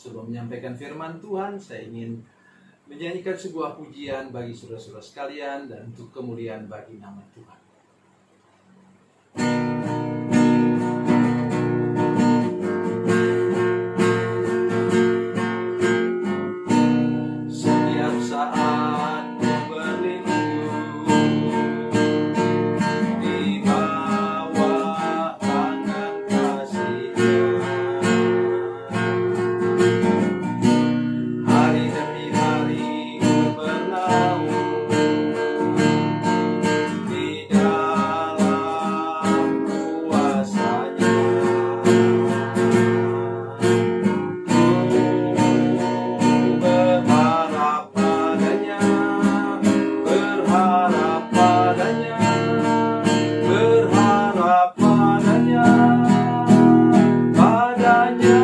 Sebelum menyampaikan firman Tuhan, saya ingin menyanyikan sebuah pujian bagi saudara-saudara sekalian dan untuk kemuliaan bagi nama Tuhan. Setiap saat ku berlindung di bawah tangan kasih-Nya. Hari demi hari ku berlalu di dalam kuasa-Nya. Berharap padanya, berharap padanya, padanya.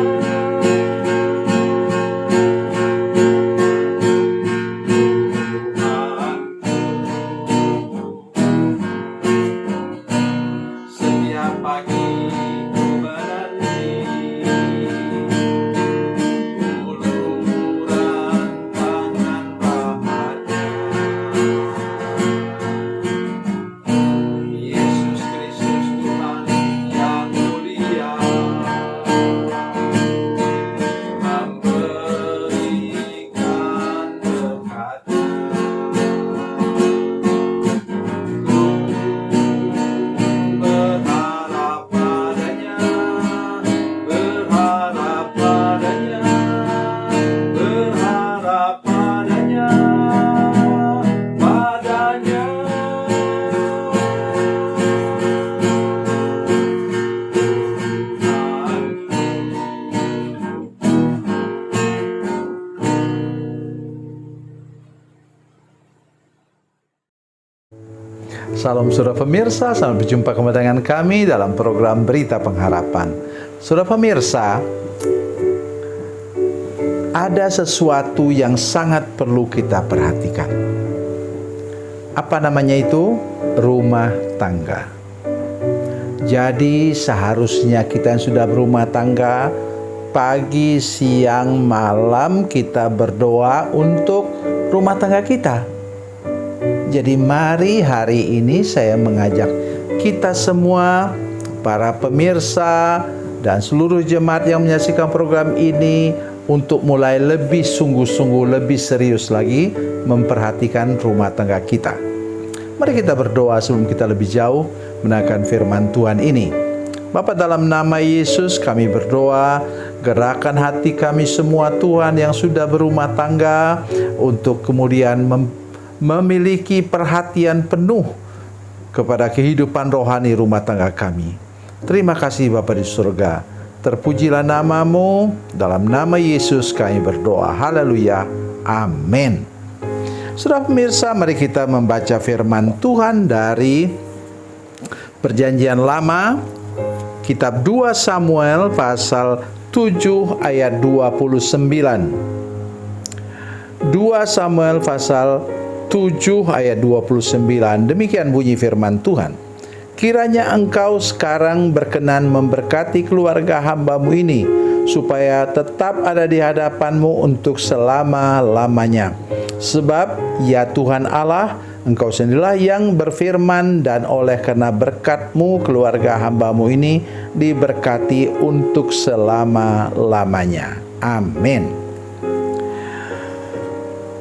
Setiap pagi ku menanti uluran tangan Bapa-Nya. Yesus Kristus Tuhan yang mulia memberikan berkat-Nya. Berharap padanya, berharap padanya, berharap padanya, padanya. Salam saudara pemirsa, selamat berjumpa kembali dengan kami dalam program Berita Pengharapan. Saudara pemirsa, ada sesuatu yang sangat perlu kita perhatikan. Apa namanya itu? Rumah tangga. Jadi seharusnya kita yang sudah berumah tangga, pagi, siang, malam kita berdoa untuk rumah tangga kita. Jadi mari hari ini saya mengajak kita semua, para pemirsa dan seluruh jemaat yang menyaksikan program ini untuk mulai lebih sungguh-sungguh, lebih serius lagi memperhatikan rumah tangga kita. Mari kita berdoa sebelum kita lebih jauh mendengarkan firman Tuhan ini. Bapa, dalam nama Yesus kami berdoa, gerakan hati kami semua Tuhan yang sudah berumah tangga untuk kemudian memiliki perhatian penuh kepada kehidupan rohani rumah tangga kami. Terima kasih Bapa di surga. Terpujilah nama-Mu. Dalam nama Yesus kami berdoa. Haleluya. Amin. Saudara pemirsa, mari kita membaca firman Tuhan dari Perjanjian Lama, kitab 2 Samuel pasal 7 ayat 29. 2 Samuel pasal 7 ayat 29. Demikian bunyi firman Tuhan. Kiranya engkau sekarang berkenan memberkati keluarga hamba-Mu ini, supaya tetap ada di hadapan-Mu untuk selama-lamanya. Sebab ya Tuhan Allah, Engkau sendirilah yang berfirman, dan oleh karena berkat-Mu keluarga hamba-Mu ini diberkati untuk selama-lamanya. Amin.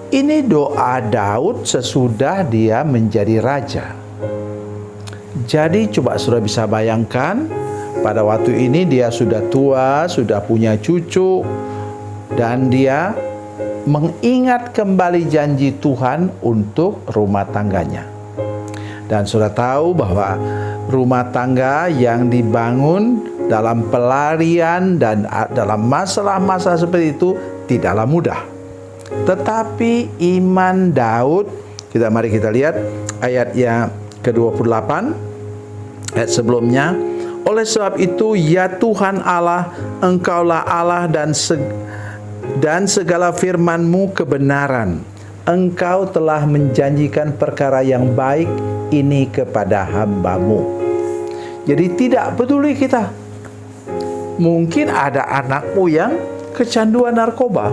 Ini doa Daud sesudah dia menjadi raja. Jadi coba saudara bisa bayangkan, pada waktu ini dia sudah tua, sudah punya cucu, dan dia mengingat kembali janji Tuhan untuk rumah tangganya. Dan saudara tahu bahwa rumah tangga yang dibangun dalam pelarian dan dalam masalah-masalah seperti itu tidaklah mudah. Tetapi iman Daud, mari kita lihat ayat yang ke-28, ayat sebelumnya. Oleh sebab itu, ya Tuhan Allah, Engkaulah Allah dan segala firman-Mu kebenaran. Engkau telah menjanjikan perkara yang baik ini kepada hamba-Mu. Jadi tidak peduli kita. Mungkin ada anakmu yang kecanduan narkoba.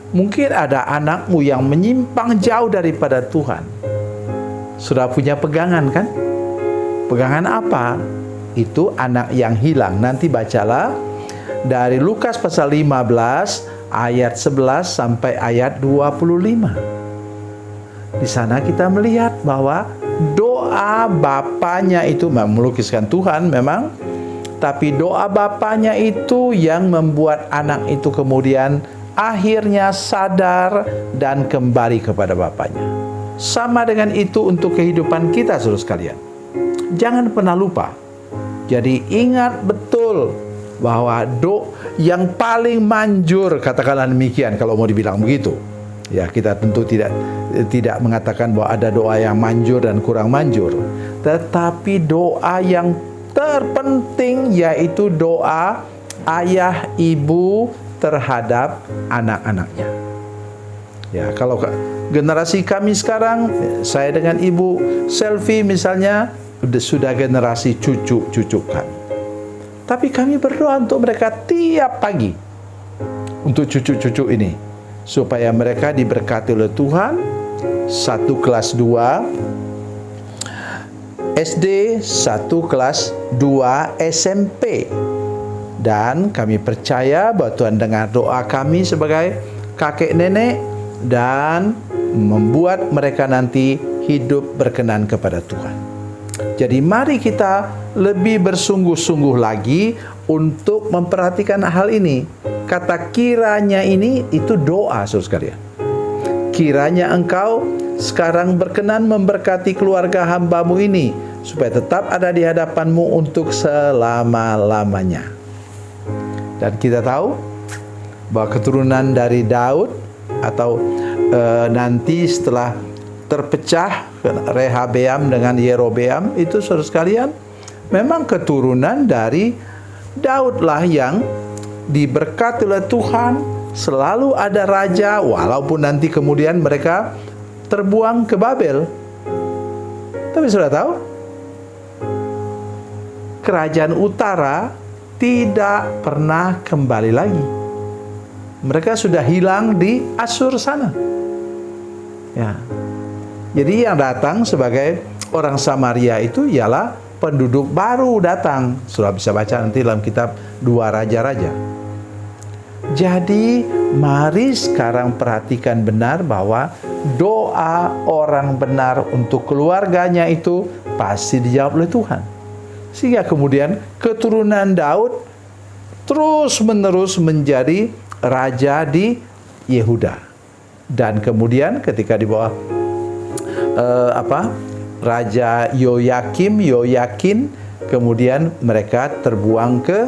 Mungkin ada anakmu yang menyimpang jauh daripada Tuhan. Sudah punya pegangan kan? Pegangan apa? Itu anak yang hilang. Nanti bacalah dari Lukas pasal 15 ayat 11 sampai ayat 25. Di sana kita melihat bahwa doa bapaknya itu melukiskan Tuhan memang, tapi doa bapaknya itu yang membuat anak itu kemudian akhirnya sadar dan kembali kepada bapaknya. Sama dengan itu untuk kehidupan kita, saudara sekalian. Jangan pernah lupa. Jadi ingat betul bahwa yang paling manjur, katakanlah demikian kalau mau dibilang begitu. Ya, kita tentu tidak mengatakan bahwa ada doa yang manjur dan kurang manjur. Tetapi doa yang terpenting yaitu doa ayah ibu terhadap anak-anaknya. Ya, kalau generasi kami sekarang, saya dengan ibu selfie misalnya, sudah generasi cucu-cucu kami. Tapi kami berdoa untuk mereka tiap pagi, untuk cucu-cucu ini, supaya mereka diberkati oleh Tuhan. 1 kelas 2 SD, 1 kelas 2 SMP. Dan kami percaya bahwa Tuhan dengar doa kami sebagai kakek nenek dan membuat mereka nanti hidup berkenan kepada Tuhan. Jadi mari kita lebih bersungguh-sungguh lagi untuk memperhatikan hal ini. Kata kiranya ini itu doa, saudara sekalian. Kiranya engkau sekarang berkenan memberkati keluarga hambamu ini, supaya tetap ada di hadapanmu untuk selama-lamanya. Dan kita tahu bahwa keturunan dari Daud atau nanti setelah terpecah Rehabeam dengan Yerobeam itu, saudara sekalian, memang keturunan dari Daud lah yang diberkati oleh Tuhan. Selalu ada raja, walaupun nanti kemudian mereka terbuang ke Babel. Tapi sudah tahu, kerajaan utara tidak pernah kembali lagi. Mereka sudah hilang di Asyur sana. Ya. Jadi yang datang sebagai orang Samaria itu ialah penduduk baru datang. Sudah bisa baca nanti dalam kitab 2 Raja-Raja. Jadi mari sekarang perhatikan benar bahwa doa orang benar untuk keluarganya itu pasti dijawab oleh Tuhan. Sehingga kemudian keturunan Daud terus-menerus menjadi raja di Yehuda. Dan kemudian ketika di bawah Raja Yoyakin, kemudian mereka terbuang ke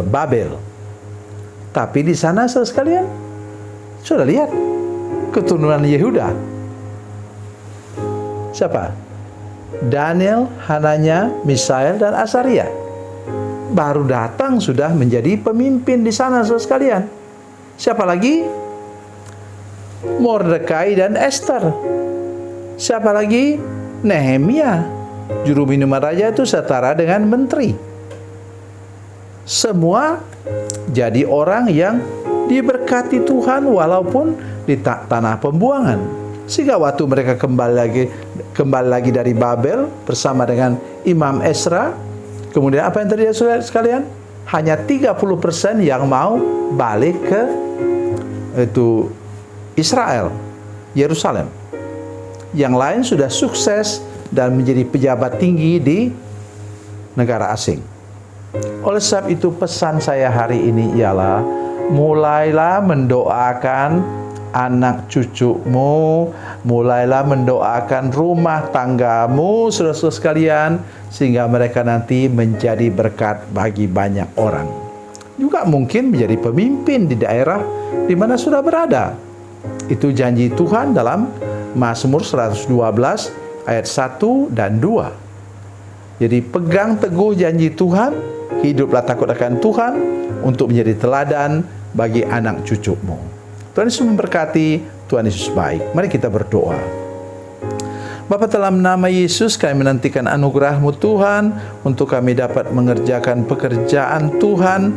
Babel. Tapi di sana, saudara sekalian, sudah lihat keturunan Yehuda. Siapa? Daniel, Hananya, Misael, dan Asaria. Baru datang sudah menjadi pemimpin di sana, saudara sekalian. Siapa lagi? Mordekai dan Esther. Siapa lagi? Nehemia. Juru minuman raja itu setara dengan menteri. Semua jadi orang yang diberkati Tuhan walaupun di tanah pembuangan. Sehingga waktu mereka kembali lagi dari Babel bersama dengan Imam Esra, kemudian apa yang terjadi, saudara sekalian? Hanya 30% yang mau balik ke itu Israel, Yerusalem. Yang lain sudah sukses dan menjadi pejabat tinggi di negara asing. Oleh sebab itu pesan saya hari ini ialah mulailah mendoakan anak cucumu, mulailah mendoakan rumah tanggamu, saudara-saudara sekalian, sehingga mereka nanti menjadi berkat bagi banyak orang. Juga mungkin menjadi pemimpin di daerah di mana sudah berada. Itu janji Tuhan dalam Mazmur 112 ayat 1 dan 2. Jadi pegang teguh janji Tuhan, hiduplah takut akan Tuhan untuk menjadi teladan bagi anak cucumu. Tuhan Yesus memberkati, Tuhan Yesus baik. Mari kita berdoa. Bapa, dalam nama Yesus kami menantikan anugerah-Mu Tuhan, untuk kami dapat mengerjakan pekerjaan Tuhan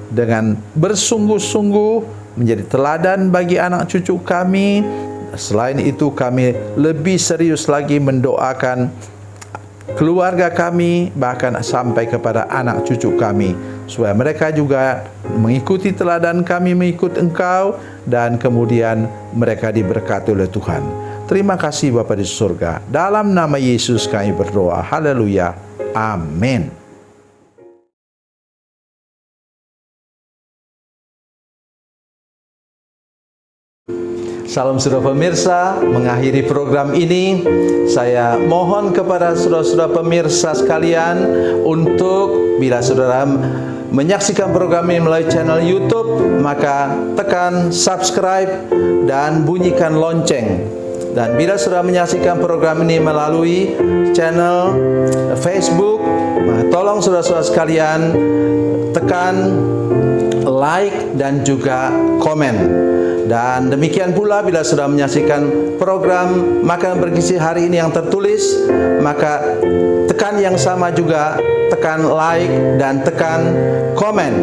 dengan bersungguh-sungguh menjadi teladan bagi anak cucu kami. Selain itu, kami lebih serius lagi mendoakan keluarga kami, bahkan sampai kepada anak cucu kami, supaya mereka juga mengikuti teladan kami, mengikut Engkau, dan kemudian mereka diberkati oleh Tuhan. Terima kasih Bapa di surga. Dalam nama Yesus kami berdoa. Haleluya. Amin. Salam saudara pemirsa, mengakhiri program ini saya mohon kepada saudara-saudara pemirsa sekalian untuk bila saudara menyaksikan program ini melalui channel YouTube, maka tekan subscribe dan bunyikan lonceng. Dan bila saudara menyaksikan program ini melalui channel Facebook, maka tolong saudara-saudara sekalian tekan like dan juga komen. Dan demikian pula bila sudah menyaksikan program Makanan Bergizi hari ini yang tertulis, maka tekan yang sama juga, tekan like dan tekan komen.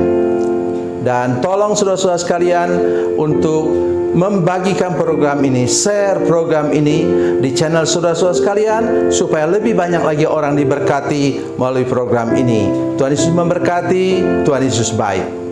Dan tolong saudara-saudara sekalian untuk membagikan program ini, share program ini di channel saudara-saudara sekalian, supaya lebih banyak lagi orang diberkati melalui program ini. Tuhan Yesus memberkati, Tuhan Yesus baik.